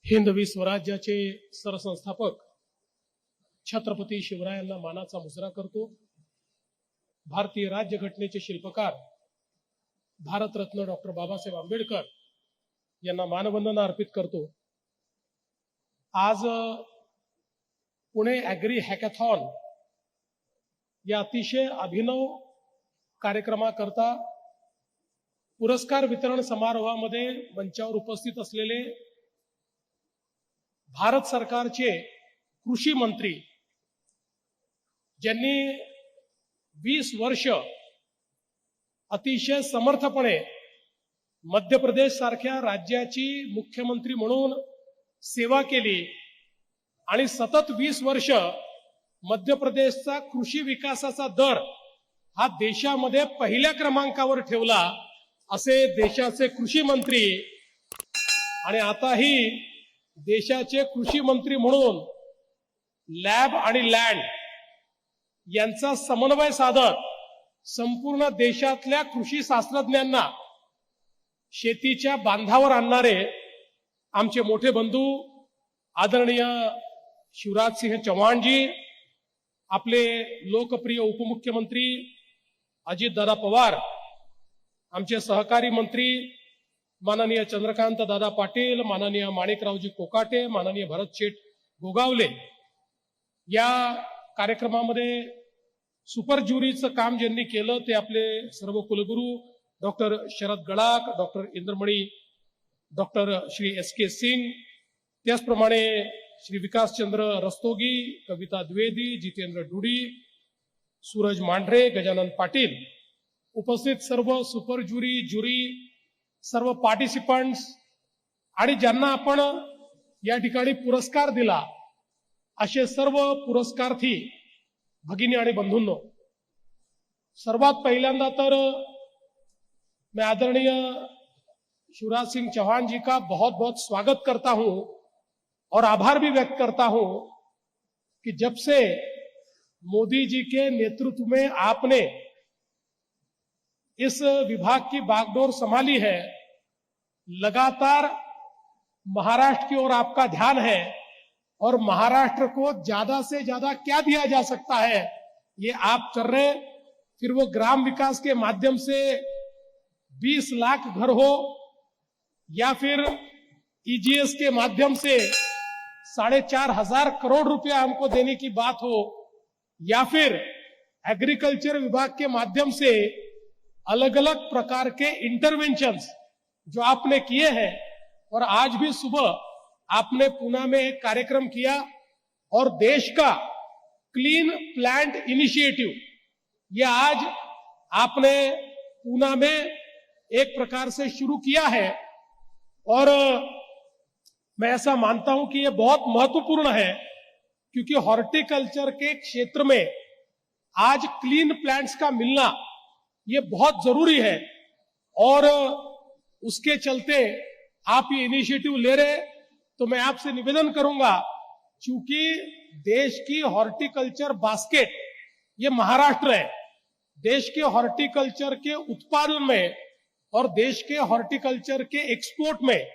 हिंदवी स्वराज्याचे सरसंस्थापक छत्रपती शिवरायांना मानाचा मुजरा करतो। भारतीय राज्यघटनेचे शिल्पकार भारतरत्न डॉक्टर बाबासाहेब आंबेडकर यांना मानवंदना अर्पित करतो। आज पुणे ॲग्री हॅकॅथॉन या अतिशय अभिनव कार्यक्रमाकरता पुरस्कार वितरण समारोहामध्ये मंचावर उपस्थित असलेले भारत सरकारचे कृषी मंत्री, ज्यांनी 20 वर्ष अतिशय समर्थपणे मध्य प्रदेश सारख्या राज्याची मुख्यमंत्री म्हणून सेवा केली आणि सतत 20 वर्ष मध्य प्रदेशचा कृषी विकासाचा दर हा देशामध्ये पहिल्या क्रमांकावर ठेवला, असे देशाचे कृषी मंत्री आणि आताही देशाचे कृषी मंत्री म्हणून लॅब आणि लँड यांचा समन्वय साधत संपूर्ण देशातल्या कृषी शास्त्रज्ञांना शेतीच्या बांधावर आणणारे आमचे मोठे बंधू आदरणीय शिवराज सिंह चौहानजी, आपले लोकप्रिय उपमुख्यमंत्री अजितदादा पवार, आमचे सहकारी मंत्री माननीय चंद्रकांत दादा पाटील, माननीय माणिकरावजी कोकाटे, माननीय भरत शेठ गोगावले, या कार्यक्रमामध्ये सुपर ज्युरीचं काम ज्यांनी केलं ते आपले सर्व कुलगुरू doctor Sharad Gadakh, doctor Indramani, doctor Shri SK Singh, त्याचप्रमाणे श्री विकासचंद्र रस्तोगी, कविता द्विवेदी, जितेंद्र डुडी, सूरज मांढरे, गजानन पाटील, उपस्थित सर्व सुपर ज्युरी, सर्व पार्टिसिपंट्स आणि ज्यांना आपण या ठिकाणी पुरस्कार दिला असे सर्व पुरस्कार्थी भगिनी आणि बंधूंनो, सर्वात पहिल्यांदा तर मैं आदरणीय शिवराज सिंह चौहान जी का बहुत बहुत स्वागत करता हूं और आभार भी व्यक्त करता हूं कि जब से मोदी जी के नेतृत्व में आपने इस विभाग की बागडोर संभाली है, लगातार महाराष्ट्र की ओर आपका ध्यान है और महाराष्ट्र को ज्यादा से ज्यादा क्या दिया जा सकता है ये आप कर रहे। फिर वो ग्राम विकास के माध्यम से 20 लाख घर हो या फिर EGS के माध्यम से 4,500 करोड़ रुपया हमको देने की बात हो, या फिर एग्रीकल्चर विभाग के माध्यम से अलग अलग प्रकार के इंटरवेंशंस जो आपने किए हैं, और आज भी सुबह आपने पुणे में एक कार्यक्रम किया और देश का क्लीन प्लांट इनिशिएटिव ये आज आपने पुणे में एक प्रकार से शुरू किया है। और मैं ऐसा मानता हूं कि ये बहुत महत्वपूर्ण है, क्योंकि हॉर्टिकल्चर के क्षेत्र में आज क्लीन प्लांट्स का मिलना ये बहुत जरूरी है और उसके चलते आप ये इनिशिएटिव ले रहे। तो मैं आपसे निवेदन करूंगा, क्योंकि देश की हॉर्टिकल्चर बास्केट ये महाराष्ट्र है, देश के हॉर्टिकल्चर के उत्पादन में और देश के हॉर्टिकल्चर के एक्सपोर्ट में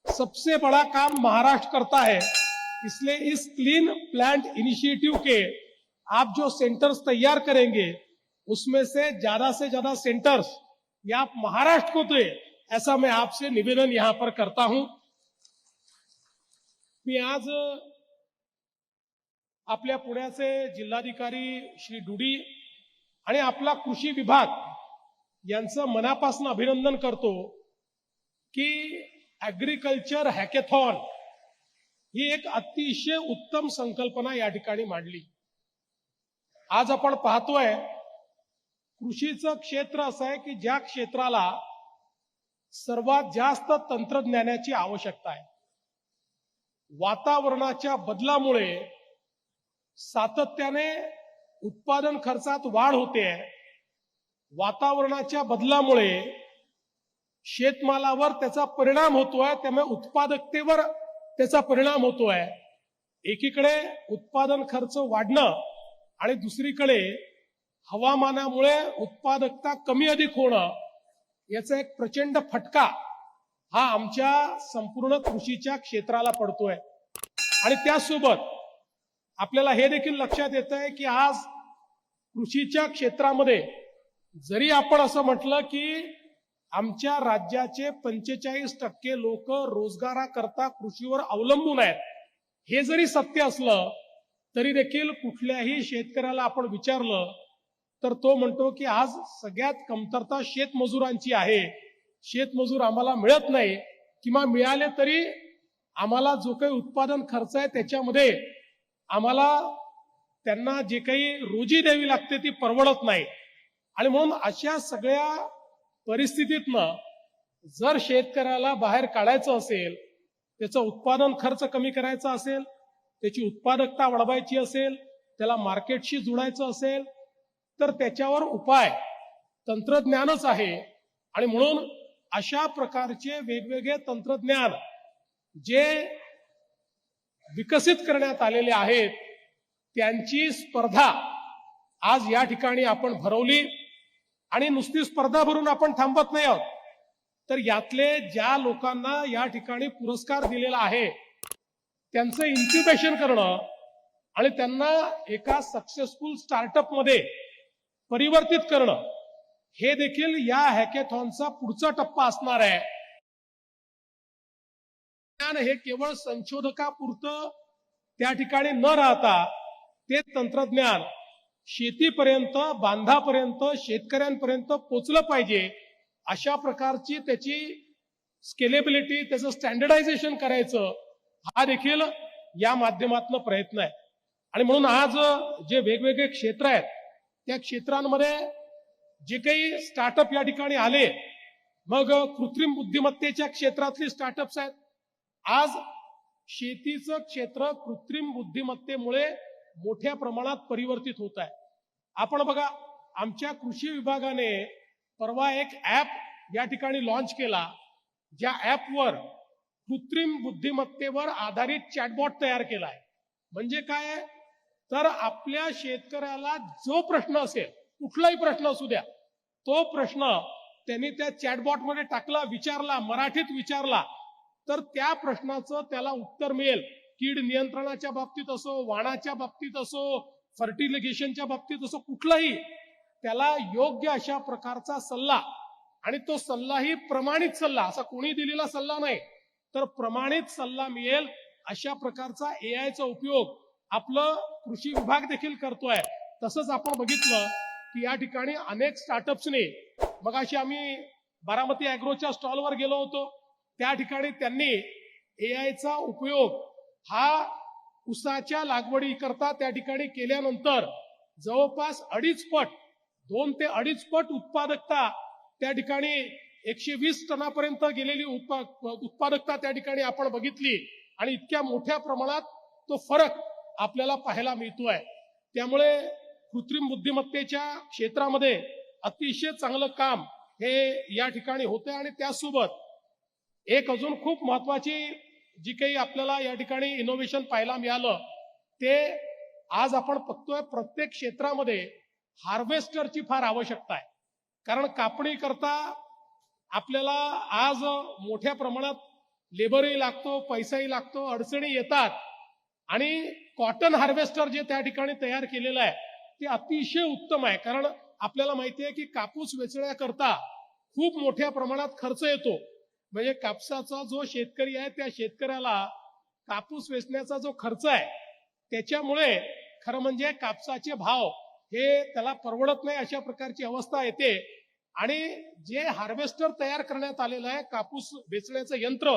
सबसे बड़ा काम महाराष्ट्र करता है। इसलिए इस क्लीन प्लांट इनिशिएटिव के आप जो सेंटर्स तैयार करेंगे उसमें से ज्यादा सेंटर्स या आप महाराष्ट्र को दे, ऐसा मैं आपसे निवेदन यहां पर करता हूं। मी आज आपल्या पुण्याचे जिल्हाधिकारी श्री डुडी आणि आपला कृषी विभाग यांचं मनापासून अभिनंदन करतो की ॲग्रीकल्चर हॅकॅथॉन ही एक अतिशय उत्तम संकल्पना या ठिकाणी मांडली। आज आपण पाहतोय कृषीचं क्षेत्र असं आहे की ज्या क्षेत्राला सर्वात जास्त तंत्रज्ञानाची आवश्यकता आहे। वातावरणाच्या बदलामुळे सातत्याने उत्पादन खर्चात वाढ होते आहे। वातावरणाच्या बदलामुळे शेतमालावर त्याचा परिणाम होतोय, त्यामुळे उत्पादकतेवर त्याचा परिणाम होतोय। एकीकडे उत्पादन खर्च वाढणं आणि दुसरीकडे हवामानामुळे उत्पादकता कमी अधिक होणं याचा एक प्रचंड फटका हा आमच्या संपूर्ण कृषीच्या क्षेत्राला पडतोय. आणि त्यासोबत आपल्याला हे देखील लक्षात येत आहे की आज कृषीच्या क्षेत्रामध्ये जरी आपण असं म्हटलं की आमच्या राज्याचे 45% लोक रोजगाराकरता कृषीवर अवलंबून आहेत, हे जरी सत्य असलं तरी देखील कुठल्याही शेतकऱ्याला आपण विचारलं तर तो म्हणतो की आज सगळ्यात कमतरता शेतमजुरांची आहे. शेतमजूर आम्हाला मिळत नाही, किंवा मिळाले तरी आम्हाला जो काही उत्पादन खर्च आहे त्याच्यामध्ये आम्हाला त्यांना जे काही रोजी द्यावी लागते ती परवडत नाही. आणि म्हणून अशा सगळ्या परिस्थितीतनं जर शेतकऱ्याला बाहेर काढायचं असेल, त्याचं उत्पादन खर्च कमी करायचा असेल, त्याची उत्पादकता वाढवायची असेल, त्याला मार्केटशी जोडायचं असेल, तर त्याच्यावर उपाय तंत्रज्ञानच आहे. आणि म्हणून अशा प्रकारचे वेगवेगळे तंत्रज्ञान जे विकसित करण्यात आलेले आहेत त्यांची स्पर्धा आज या ठिकाणी आपण भरवली. आणि नुसती स्पर्धा भरून आपण थांबत नाही आहोत, तर यातले ज्या लोकांना या ठिकाणी पुरस्कार दिलेला आहे त्यांचं इन्क्युबेशन करणं आणि त्यांना एका सक्सेसफुल स्टार्टअप मध्ये परिवर्तित करणं, हे देखील या हॅकेथॉनचा पुढचा टप्पा असणार आहे. हे केवळ संशोधकापुरतं त्या ठिकाणी न राहता ते तंत्रज्ञान शेतीपर्यंत, बांधापर्यंत, शेतकऱ्यांपर्यंत पोचलं पाहिजे, अशा प्रकारची त्याची स्केलेबिलिटी, त्याचं स्टँडर्डायझेशन करायचं, हा देखील या माध्यमातून प्रयत्न आहे. आणि म्हणून आज जे वेगवेगळे क्षेत्र आहेत त्या क्षेत्रांमध्ये जे काही स्टार्टअप या ठिकाणी आले, मग कृत्रिम बुद्धिमत्तेच्या क्षेत्रातली स्टार्टअप्स आहेत. आज शेतीचं क्षेत्र कृत्रिम बुद्धिमत्तेमुळे मोठ्या प्रमाणात परिवर्तित होत आहे. आपण बघा, आमच्या कृषी विभागाने परवा एक ऍप या ठिकाणी लॉन्च केला, ज्या ऍपवर कृत्रिम बुद्धिमत्तेवर आधारित चॅटबॉट तयार केला आहे. म्हणजे काय, तर आपल्या शेतकऱ्याला जो प्रश्न असेल, कुठलाही प्रश्न असू द्या, तो प्रश्न त्यांनी त्या चॅटबॉटमध्ये टाकला, विचारला, मराठीत विचारला, तर त्या प्रश्नाचं त्याला उत्तर मिळेल. कीड नियंत्रणाच्या बाबतीत असो, वाणाच्या बाबतीत असो, फर्टिलायझेशनच्या बाबतीत असो, कुठलाही त्याला योग्य अशा प्रकारचा सल्ला, आणि तो सल्लाही प्रमाणित सल्ला, असा कोणी दिलेला सल्ला नाही, तर प्रमाणित सल्ला मिळेल अशा प्रकारचा एआयचा उपयोग आपलं कृषी विभाग देखील करतोय. तसंच आपण बघितलं की या ठिकाणी अनेक स्टार्टअप्सने, मगाशी आम्ही बारामती ॲग्रोच्या स्टॉलवर गेलो होतो, त्या ठिकाणी त्यांनी एआयचा उपयोग हा ऊसाच्या लागवडी करता त्या ठिकाणी केल्यानंतर जवळपास 2.5 पट, 2 ते 2.5 पट उत्पादकता त्या ठिकाणी 120 टनापर्यंत गेलेली उत्पादकता त्या ठिकाणी आपण बघितली. आणि इतक्या मोठ्या प्रमाणात तो फरक आपल्याला पाहायला मिळतोय. त्यामुळे कृत्रिम बुद्धिमत्तेच्या क्षेत्रामध्ये अतिशय चांगलं काम हे या ठिकाणी होतंय. आणि त्यासोबत एक अजून खूप महत्वाची जी काही आपल्याला या ठिकाणी इनोव्हेशन पाहायला मिळालं, ते आज आपण बघतोय प्रत्येक क्षेत्रामध्ये हार्वेस्टरची फार आवश्यकता आहे. कारण कापणी करता आपल्याला आज मोठ्या प्रमाणात लेबरही लागतो, पैसाही लागतो, अडचणी येतात. आणि कॉटन हार्वेस्टर जे त्या ठिकाणी तयार केलेलं आहे ते अतिशय उत्तम आहे. कारण आपल्याला माहिती आहे की कापूस वेचण्याकरता खूप मोठ्या प्रमाणात खर्च येतो. म्हणजे कापसाचा जो शेतकरी आहे त्या शेतकऱ्याला कापूस वेचण्याचा जो खर्च आहे त्याच्यामुळे खरं म्हणजे कापसाचे भाव हे त्याला परवडत नाही, अशा प्रकारची अवस्था येते. आणि जे हार्वेस्टर तयार करण्यात आलेलं आहे, कापूस वेचण्याचं यंत्र,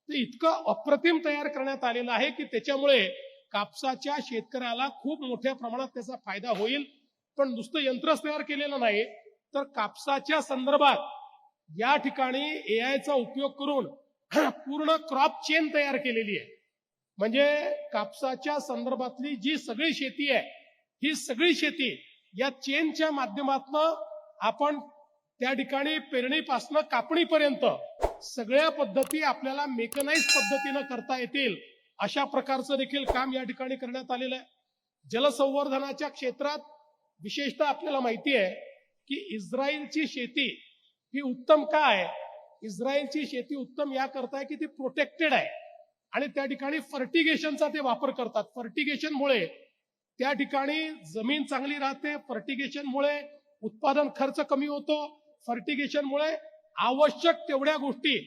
ते इतकं अप्रतिम तयार करण्यात आलेलं आहे की त्याच्यामुळे कापसाच्या शेतकऱ्याला खूप मोठ्या प्रमाणात त्याचा फायदा होईल. पण नुसतं यंत्रच तयार केलेलं नाही, तर कापसाच्या संदर्भात या ठिकाणी एआयचा उपयोग करून पूर्ण क्रॉप चेन तयार केलेली आहे. म्हणजे कापसाच्या संदर्भातली जी सगळी शेती आहे, ही सगळी शेती या चेनच्या माध्यमातून आपण त्या ठिकाणी पेरणीपासून कापणीपर्यंत सगळ्या पद्धती आपल्याला मेकनाइज पद्धतीनं करता येतील, अशा प्रकारचं देखील काम या ठिकाणी करण्यात आलेलं आहे. जलसंवर्धनाच्या क्षेत्रात विशेषतः आपल्याला माहिती आहे की इस्रायलची शेती ही उत्तम का आहे, इस्रायलची शेती उत्तम या करता आहे की ती प्रोटेक्टेड आहे आणि त्या ठिकाणी फर्टिगेशनचा ते वापर करतात. फर्टिगेशनमुळे त्या ठिकाणी जमीन चांगली राहते, फर्टिगेशनमुळे उत्पादन खर्च कमी होतो, फर्टिगेशनमुळे आवश्यक तेवढ्या गोष्टी,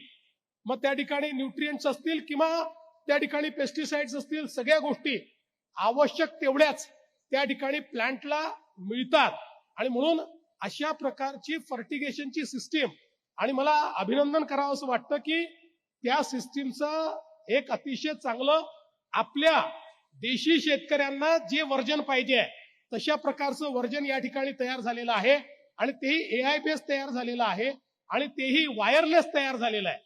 मग त्या ठिकाणी न्यूट्रिएंट्स असतील किंवा त्या ठिकाणी पेस्टिसाइड्स असतील, सगळ्या गोष्टी आवश्यक तेवढ्याच त्या ठिकाणी प्लांटला मिळतात. आणि म्हणून अशा प्रकारची फर्टिगेशनची सिस्टीम, आणि मला अभिनंदन करावं असं वाटतं की त्या सिस्टीमचं एक अतिशय चांगलं आपल्या देशी शेतकऱ्यांना जे वर्जन पाहिजे तशा प्रकारचं वर्जन या ठिकाणी तयार झालेलं आहे आणि तेही AI बेस तयार झालेलं आहे आणि तेही वायरलेस तयार झालेलं आहे.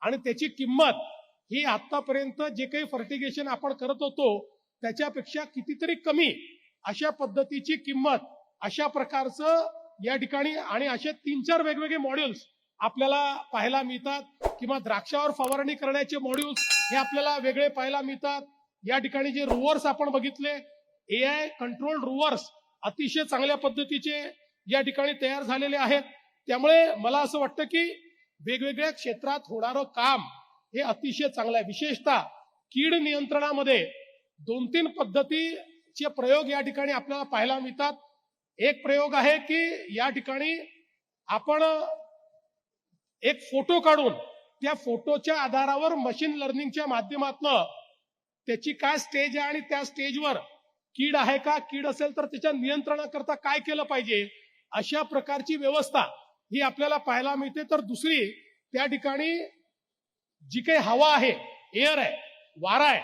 आणि त्याची किंमत ही आतापर्यंत जे काही फर्टिगेशन आपण करत होतो त्याच्यापेक्षा कितीतरी कमी अशा पद्धतीची किंमत, अशा प्रकारचं या ठिकाणी, आणि असे 3-4 वेगवेगळे मॉड्यूल्स आपल्याला पाहायला मिळतात. किंवा द्राक्षावर फवारणी करण्याचे मॉड्यूल्स हे आपल्याला वेगळे पाहायला मिळतात. या ठिकाणी जे रोवर्स आपण बघितले, AI कंट्रोल्ड रोवर्स अतिशय चांगल्या पद्धतीचे या ठिकाणी तयार झालेले आहेत. त्यामुळे मला असं वाटतं की वेगवेगळ्या क्षेत्रात होणारं काम हे अतिशय चांगलं आहे. विशेषतः कीड नियंत्रणामध्ये 2-3 पद्धतीचे प्रयोग या ठिकाणी आपल्याला पाहायला मिळतात. एक प्रयोग आहे की या ठिकाणी आपण एक फोटो काढून त्या फोटोच्या आधारावर मशीन लर्निंगच्या माध्यमातून त्याची काय स्टेज आहे आणि त्या स्टेजवर कीड आहे का, कीड असेल तर त्याच्या नियंत्रणाकरता काय केलं पाहिजे, अशा प्रकारची व्यवस्था ही आपल्याला पाहायला मिळते. तर दुसरी, त्या ठिकाणी जी काही हवा आहे, एअर आहे, वारा आहे,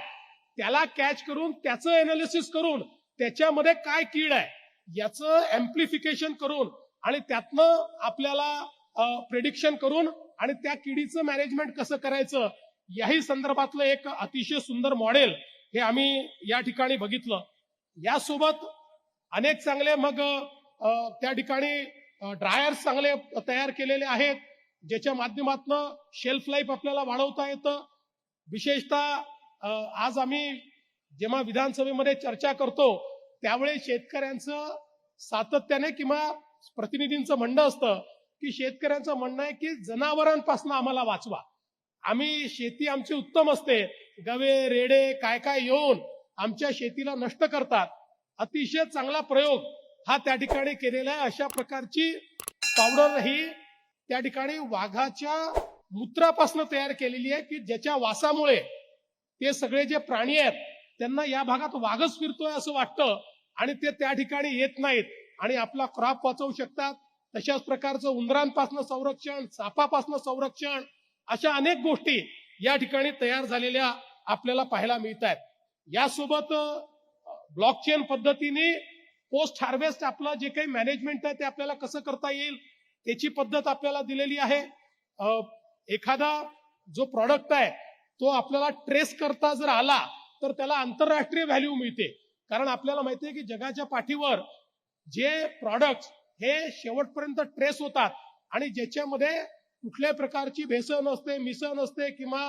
त्याला कॅच करून त्याचं एनालिसिस करून त्याच्यामध्ये काय कीड आहे याचं एम्प्लिफिकेशन करून आणि त्यातनं आपल्याला प्रेडिक्शन करून आणि त्या किडीचं मॅनेजमेंट कसं करायचं याही संदर्भातलं एक अतिशय सुंदर मॉडेल हे आम्ही या ठिकाणी बघितलं. यासोबत अनेक चांगले मग त्या ठिकाणी ड्रायर्स चांगले तयार केलेले आहेत ज्याच्या माध्यमातून शेल्फ लाईफ आपल्याला वाढवता येतं. विशेषतः आज आम्ही जेव्हा विधानसभेमध्ये चर्चा करतो त्यावेळी शेतकऱ्यांचं सातत्याने किंवा प्रतिनिधींचं म्हणणं असतं की शेतकऱ्यांचं म्हणणं आहे की जनावरांपासून आम्हाला वाचवा, आम्ही शेती आमची उत्तम असते, गवे रेडे काय काय येऊन आमच्या शेतीला नष्ट करतात. अतिशय चांगला प्रयोग हा त्या ठिकाणी केलेला आहे. अशा प्रकारची पावडर ही त्या ठिकाणी वाघाच्या मूत्रापासून तयार केलेली आहे की ज्याच्या वासामुळे ते सगळे जे प्राणी आहेत त्यांना या भागात वाघच फिरतोय असं वाटतं आणि ते त्या ठिकाणी येत नाहीत आणि आपला क्रॉप वाचवू शकतात. तशाच प्रकारचं उंदरांपासून संरक्षण, सापापासून संरक्षण, अशा अनेक गोष्टी या ठिकाणी तयार झालेल्या आपल्याला पाहायला मिळत आहेत. यासोबत ब्लॉकचेन पद्धतीने पोस्ट हार्वेस्ट आपलं जे काही मॅनेजमेंट आहे ते आपल्याला कसं करता येईल त्याची पद्धत आपल्याला दिलेली आहे. एखादा जो प्रॉडक्ट आहे तो आपल्याला ट्रेस करता जर आला तर त्याला आंतरराष्ट्रीय व्हॅल्यू मिळते. कारण आपल्याला माहिती आहे की जगाच्या पाठीवर जे प्रॉडक्ट हे शेवटपर्यंत ट्रेस होतात आणि ज्याच्यामध्ये कुठल्याही प्रकारची भेसळ नसते, मिसळ नसते किंवा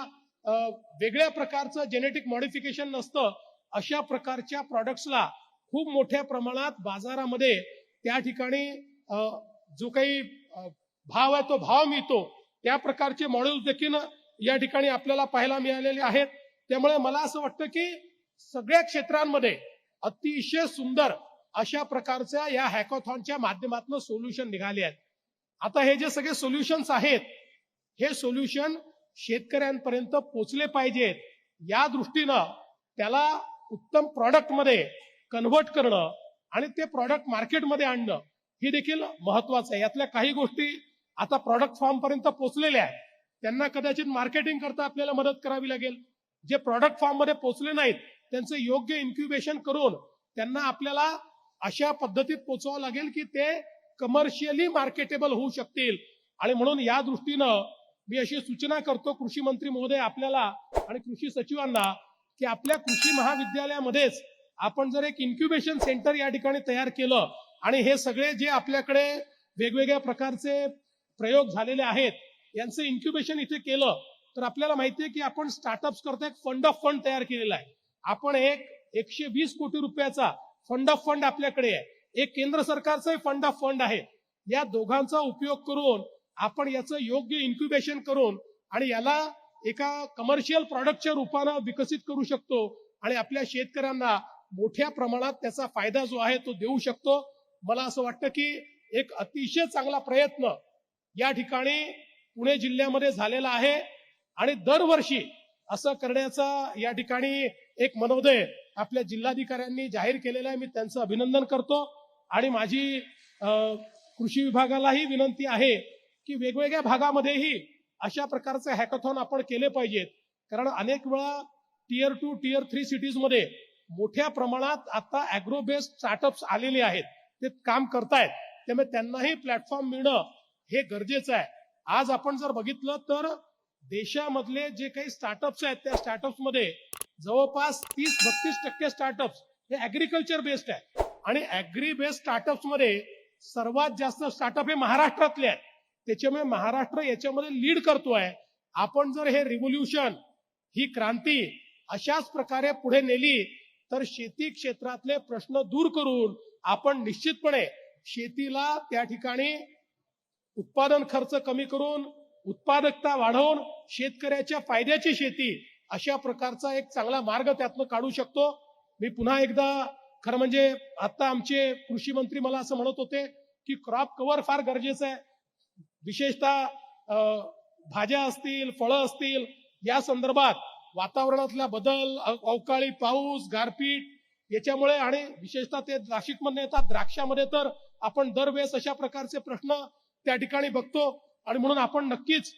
वेगळ्या प्रकारचं जेनेटिक मॉडिफिकेशन नसतं, अशा प्रकारच्या प्रॉडक्ट्सला खूप मोठ्या प्रमाणात बाजारामध्ये त्या ठिकाणी जो काही भाव आहे तो भाव मिळतो. त्या प्रकारचे मॉडेल्स देखील या ठिकाणी आपल्याला पाहायला मिळालेले आहेत. त्यामुळे मला असं वाटतं की सगळ्या क्षेत्रांमध्ये अतिशय सुंदर अशा प्रकारच्या या हॅकॉथॉनच्या माध्यमातून सोल्युशन निघाले आहेत. आता हे जे सगळे सोल्युशन्स आहेत हे सोल्युशन शेतकऱ्यांपर्यंत पोहोचले पाहिजेत. या दृष्टीनं त्याला उत्तम प्रॉडक्टमध्ये कन्व्हर्ट करणं आणि ते प्रॉडक्ट मार्केटमध्ये आणणं हे देखील महत्वाचं आहे. यातल्या काही गोष्टी आता प्रॉडक्ट फॉर्म पर्यंत पोहोचलेल्या आहेत, त्यांना कदाचित मार्केटिंग करता आपल्याला मदत करावी लागेल. जे प्रॉडक्ट फॉर्म मध्ये पोहोचले नाहीत त्यांचं योग्य इन्क्युबेशन करून त्यांना आपल्याला अशा पद्धतीत पोहोचवावं लागेल की ते कमर्शियली मार्केटेबल होऊ शकतील. आणि म्हणून या दृष्टीनं मी अशी सूचना करतो कृषी मंत्री महोदय आपल्याला आणि कृषी सचिवांना की आपल्या कृषी महाविद्यालयामध्येच आपण जर एक इन्क्युबेशन सेंटर या ठिकाणी तयार केलं आणि हे सगळे जे आपल्याकडे वेगवेगळ्या प्रकारचे प्रयोग झालेले आहेत यांचं इन्क्युबेशन इथे केलं तर आपल्याला माहितीये की आपण स्टार्टअप्स करता एक फंड ऑफ फंड तयार केलेला आहे. आपण 120 कोटी रुपयाचा फंड ऑफ फंड आपल्याकडे आहे, एक केंद्र सरकारचा फंड ऑफ फंड आहे. या दोघांचा उपयोग करून आपण याचं योग्य इन्क्युबेशन करून आणि याला एका कमर्शियल प्रॉडक्टच्या रूपानं विकसित करू शकतो आणि आपल्या शेतकऱ्यांना मोठ्या प्रमाणात त्याचा फायदा जो आहे तो देऊ शकतो. मला असं वाटतं की एक अतिशय चांगला प्रयत्न या ठिकाणी पुणे जिल्ह्यामध्ये झालेला आहे आणि दरवर्षी असं करण्याचा या ठिकाणी एक मनोदय आपल्या जिल्हाधिकाऱ्यांनी जाहीर केलेला आहे. मी त्यांचं अभिनंदन करतो आणि माझी कृषी विभागालाही विनंती आहे की वेगवेगळ्या भागामध्येही अशा प्रकारचे हॅकॅथॉन आपण केले पाहिजेत. कारण अनेक वेळा टियर 2, टियर 3 सिटीजमध्ये मोठ्या प्रमाणात आता अॅग्रो बेस्ड स्टार्टअप्स आलेले आहेत, ते काम करतायत. त्यामुळे त्यांनाही प्लॅटफॉर्म मिळणं हे गरजेचं आहे. आज आपण जर बघितलं तर देशामधले जे काही स्टार्टअप्स आहेत त्या स्टार्टअप्समध्ये जवळपास 30-32% स्टार्टअप्स हे ऍग्रिकल्चर बेस्ड आहे आणि ऍग्री बेस्ड स्टार्टअप्समध्ये सर्वात जास्त स्टार्टअप हे महाराष्ट्रातले आहेत. त्याच्यामुळे महाराष्ट्र याच्यामध्ये लीड करतोय. आपण जर हे रिव्होल्युशन, ही क्रांती अशाच प्रकारे पुढे नेली तर शेती क्षेत्रातले प्रश्न दूर करून आपण निश्चितपणे शेतीला त्या ठिकाणी उत्पादन खर्च कमी करून उत्पादकता वाढवून शेतकऱ्याच्या फायद्याची शेती अशा प्रकारचा एक चांगला मार्ग त्यातनं काढू शकतो. मी पुन्हा एकदा खरं म्हणजे आता आमचे कृषी मंत्री मला असं म्हणत होते की क्रॉप कव्हर फार गरजेचं आहे. विशेषतः भाज्या असतील, फळं असतील, या संदर्भात वातावरणातला बदल, अवकाळी पाऊस, गारपीट याच्यामुळे आणि विशेषतः ते नाशिकमध्ये येतात, द्राक्षामध्ये तर आपण दरवेळेस अशा प्रकारचे प्रश्न त्या ठिकाणी बघतो आणि म्हणून आपण नक्कीच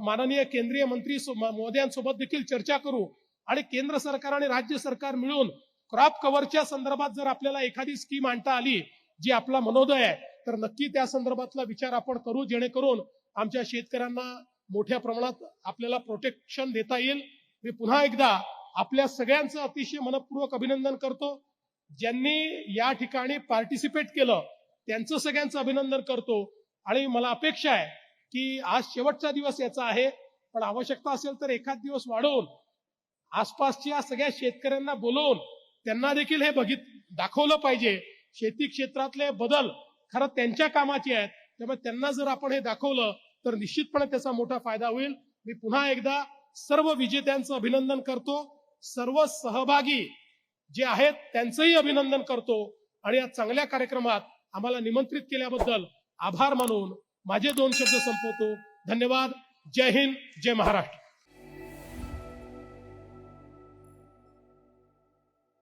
माननीय केंद्रीय मंत्री महोदयांसोबत देखील चर्चा करू आणि केंद्र सरकार आणि राज्य सरकार मिळून क्रॉप कव्हरच्या संदर्भात जर आपल्याला एखादी स्कीम आणता आली जी आपला मनोदय आहे तर नक्की त्या संदर्भातला विचार आपण करू, जेणेकरून आमच्या शेतकऱ्यांना मोठ्या प्रमाणात आपल्याला प्रोटेक्शन देता येईल. मी पुन्हा एकदा आपल्या सगळ्यांचं अतिशय मनपूर्वक अभिनंदन करतो. ज्यांनी या ठिकाणी पार्टिसिपेट केलं त्यांचं सगळ्यांचं अभिनंदन करतो आणि मला अपेक्षा आहे की आज शेवटचा दिवस याचा आहे, पण आवश्यकता असेल तर एखाद दिवस वाढवून आसपासच्या सगळ्या शेतकऱ्यांना बोलवून त्यांना देखील हे दाखवलं पाहिजे. शेती क्षेत्रातले बदल खरं त्यांच्या कामाचे आहेत, त्यामुळे त्यांना जर आपण हे दाखवलं तर निश्चितपणे त्याचा मोठा फायदा होईल. मी पुन्हा एकदा सर्व विजेत्यांचं अभिनंदन करतो, सर्व सहभागी जे आहेत त्यांचंही अभिनंदन करतो आणि या चांगल्या कार्यक्रमात आम्हाला निमंत्रित केल्याबद्दल आभार मानून माझे 2 शब्द संपवतो. धन्यवाद. जय हिंद, जय महाराष्ट्र.